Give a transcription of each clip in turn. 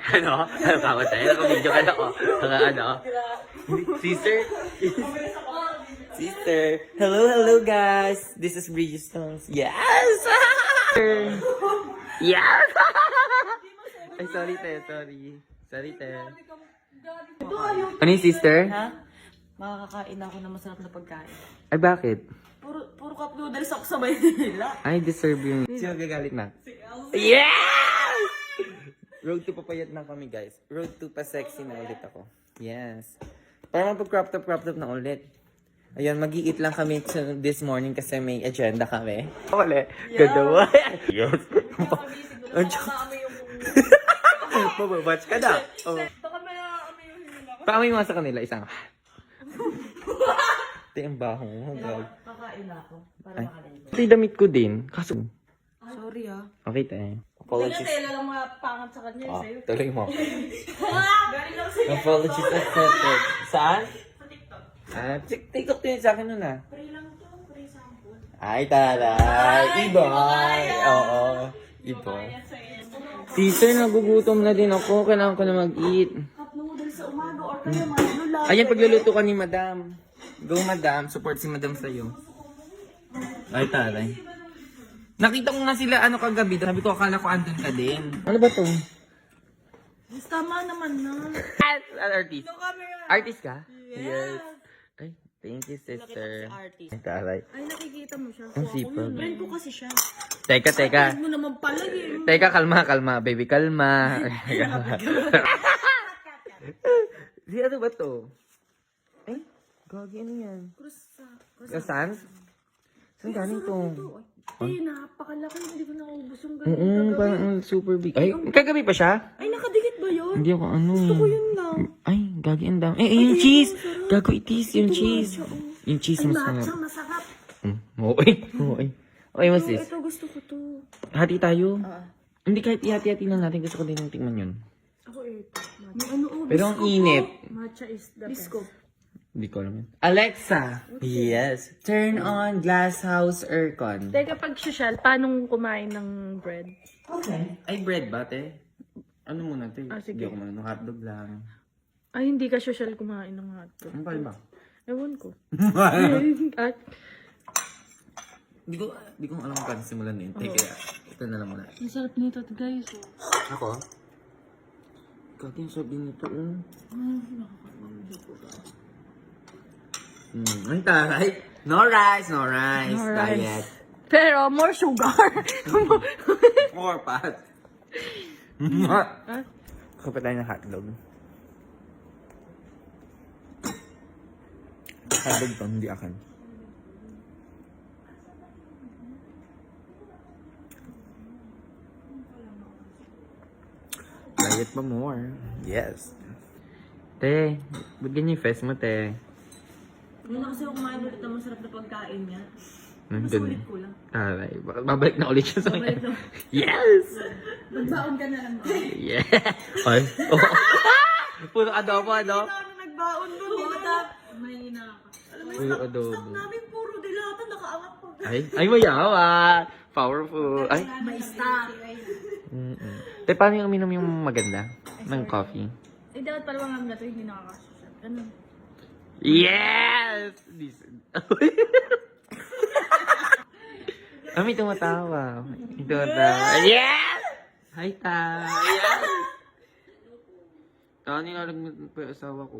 Ano? Ano ka matay? Naka-video ka na ko. Ano? Sister? Sister. Hello guys. This is Bridgestones. Yes! Yes! Ay, sorry te, sorry. Sorry te. Ano yung sister? Ha? Makakakain ako ng masarap na pagkain. Ay, bakit? Puro cup noodles ako sa Maynila. Ay, deserve yung... Sino gagalit na? Yes! Road to papayat na kami, guys. Road to pa-sexy na ulit ako. Yes. Para mapag-crop top na ulit. Ayun, mag-i-eat lang kami this morning kasi may agenda kami. Wala. Gadawa. Yes. Mababatch ka na. Baka may aamay yung hinila ko. Paamoy mo sa kanila, isang... Ito yung baho mo. Kakain ako para makalimutan. Ito yung damit ko din. Kaso... Sorry ha. Okay tayo. Kaya Apologies. tela lang mga pangat sa kanya Oh, sa'yo. tuloy mo. Galing lang sa'yo. Apologies accepted. Saan? Sa TikTok. TikTok din sa akin nun ah. Free lang to. Free sample. Ay, taray. Iboy. Oo. Iboy. Sister, nagugutom na din ako. Kailangan ko na mag-eat. Cup noodles sa umaga or kaya mga lula. Ayan, pagluluto ka ni Madam. Go, Madam. Support si Madam sa'yo. Ay, taray. Nakita ko nga sila ano kagabi. Sabi ko, akala ko andun ka din. Ano ba to? Tama naman na. Artist. No camera. Artist ka? Yes. Ay, thank you, Nakita ko sister. si artist. Ay, taray. Ay, nakikita mo siya. Ang sipag. Friend ko kasi siya. Teka. Friend mo naman pala eh. Teka, kalma. Baby, kalma. Di ano ba to? Ay, gagi ano yan? Saan? Saan galing to? Ay, napakalaki. Hindi ko naubos yung Oo, ganun. parang super big. Ay, kagabi pa siya? Ay, nakadikit ba yun? Hindi ako ano. Gusto ko yun lang. Ay, gagi ang dami. Yung cheese! Gago itis, yung cheese. Yung cheese Ay, mas matcha, masarap. masarap. Okay. Okay, mas sis. Ito, gusto ko to. Hati tayo. Hindi, kahit ihati-hati lang natin. Gusto ko din yung tingnan yun. Ako ito. Ano, Pero ang init. Matcha is the best. Bisco. Hindi ko alam yun. Alexa! Yes. Turn on glasshouse aircon. Teka, pag social, paano kumain ng bread? Okay. Ay, bread ba, te? Ano muna, te? Ah, sige. Hindi ako manong hotdog lang. Ay, hindi ka social kumain ng hotdog. Ano ba? Ewan ko. At, Hindi ko alam kung paano simulan yun. Teka, ito na lang muna. ang sarap nito, guys. Ako? Kati yung sarap din ito, oh. Ang taray. No rice. No rice. Diet. Pero, more sugar. More fat. Kapit tayo ng hotdog. Hotdog to, hindi akin. Diet pa more. Yes. Te, ba't ganyan yung face mo, te? Ngayon na kasi ako kumain ulit ng masarap na pagkain niya. Nandun. Masulit ko lang. Taray. Babalik na ulit siya sa Babalik na. Yes! Magbaon ka na lang. Yeah! Ay. Oh. Puro adobo, ano? Ano nagbaon doon? May ina ka. Alam mo, Puro adobo. stock namin puro dilata, nakaangat pa. Ay, mayawa. Powerful. Ay. May stock. Te, paano yung uminom yung maganda? Ng coffee? Eh, dapat pala mga na to, hindi nakakasya. Ganun. Yes! May tumatawa. May tumatawa. Yes! Hi, ta! Yes! Nilalag mo pa yung asawa ko.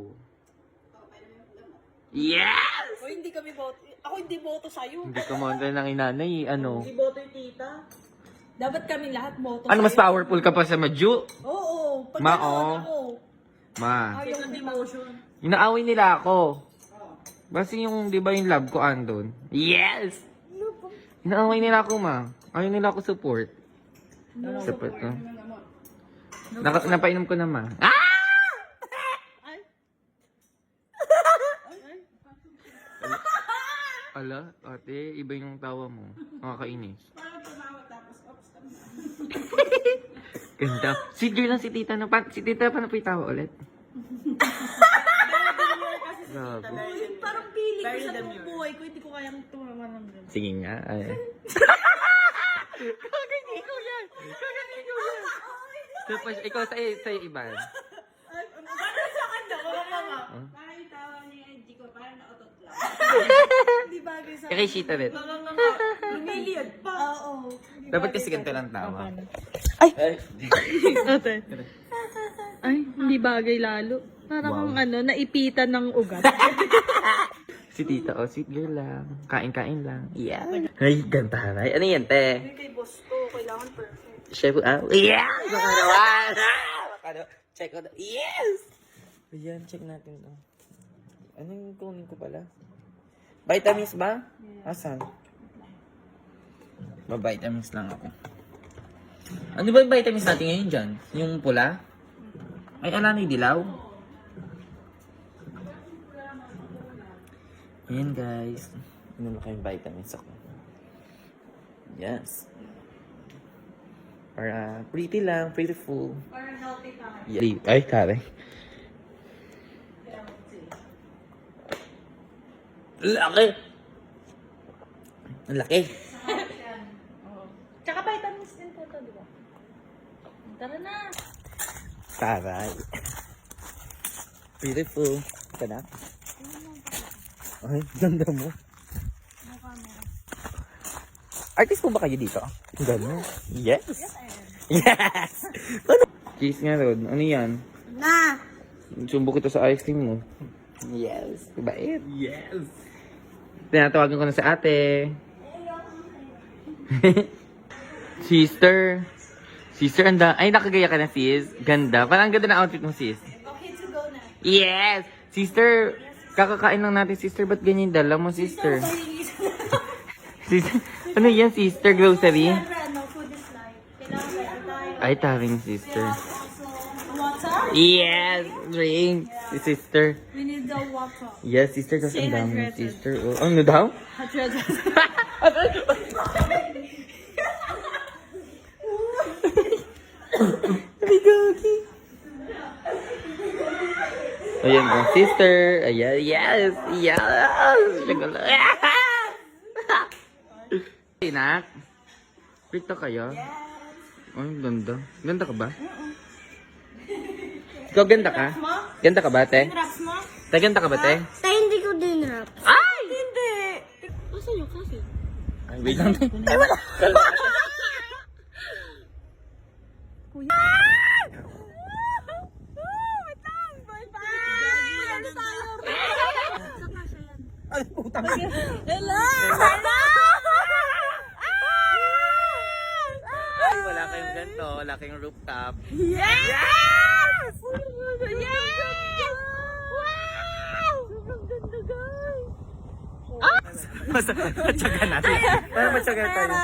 Yes! O, hindi kami boto. Ako hindi boto sa'yo. Hindi ka monta ng inanay, ano? Hindi boto yung tita. Dapat kami lahat boto Ano, mas sa'yo. powerful ka pa sa Maju? Oo. Pag Ma, nanood oh. ako. Ma. Ayaw ng demotion. Inaaway nila ako. Basta yung, di ba yung love ko andun? Yes! Inaaway nila ako, ma. Ayaw nila ako support. Support ko. Napainom ko na, ma. Ah! Ala, ate, iba yung tawa mo. Nakakainis. Ganda. Sweet girl lang si tita na si tita pa na po yung tawa ulit. Grabe. Parang feeling ko sa buong buhay ko, hindi ko kayang tumawa ng gano'n. Sige nga. Ay. Kaganin ko yan. Kaganin ko yan. Tapos, ikaw sa'yo iba. Para sa kanya, wala nga. Parang yung tawa niya yung IG ko, parang nautot lang. Hindi bagay sa Kay Shita rin. lumiliyad pa. Oo. Dapat kasi ganito lang tawa. Ate. Ay, hindi bagay lalo. Parang naipitan ng ugat. Si tita, sweet girl lang. Kain-kain lang. Yeah. Ay, ganda haray. Ano yan, te? Kay boss ko, kailangan perfect. Chef, yeah! Makarawan! Check out. Yes! Ayan, check natin to. Anong kunin ko pala? Vitamins ba? Asan? Vitamins lang ako. Ano ba yung vitamins natin ngayon dyan? Yung pula? Ay, ala na yung dilaw? Ayan guys. Inom ko yung vitamins ako. Yes. Para pretty lang, prettyful. Para healthy tayo. Yeah. Ay, kare. Laki! Ang laki! Tsaka vitamins din po ito, di ba? Tara na. Taray. Beautiful. Ika na. Ay, ganda mo. Artist po ba kayo dito? Ganda. Yes. Yes! Ano? Cheese nga Rod. Ano yan? Na! Sumbok ito sa ice cream mo. Yes. Bait. Yes. Tinatawagan ko na sa ate. Sister. Sister, anda. Ay, nakagaya ka na, sis. Ganda. Parang ganda na outfit mo, sis. Okay to go na. Yes! Sister, kakakain lang natin, sister. Ba't ganyan yung dala mo, sister? Sister, ano yan, sister? Grocery? Food is life. Kailangan tayo. Ay, taring sister. Water? Yes! Drink! Si sister. We need the water. Yes, sister. Tapos Stay ang dami, hydrated. sister. Oh, ano daw? Hydrated. Ayan po, sister. Ayan, yes! Yes! Inak? Pito kayo? Ay, ganda. Ganda ka ba? Ikaw ganda ka? Ganda ka ba, te? Raps mo? Te, ganda ka ba, te? Tay, hindi ko din rap. Ay! Hindi. Asan yung kasi? Ay, wait lang, te. Ay, wala. Kuya. Ay, putang. Hello! Ay, wala kayong ganito. Wala kayong rooftop. Yes! Yes! Wow! Sobrang ganda, guys. Matyaga natin. Para matyaga tayo.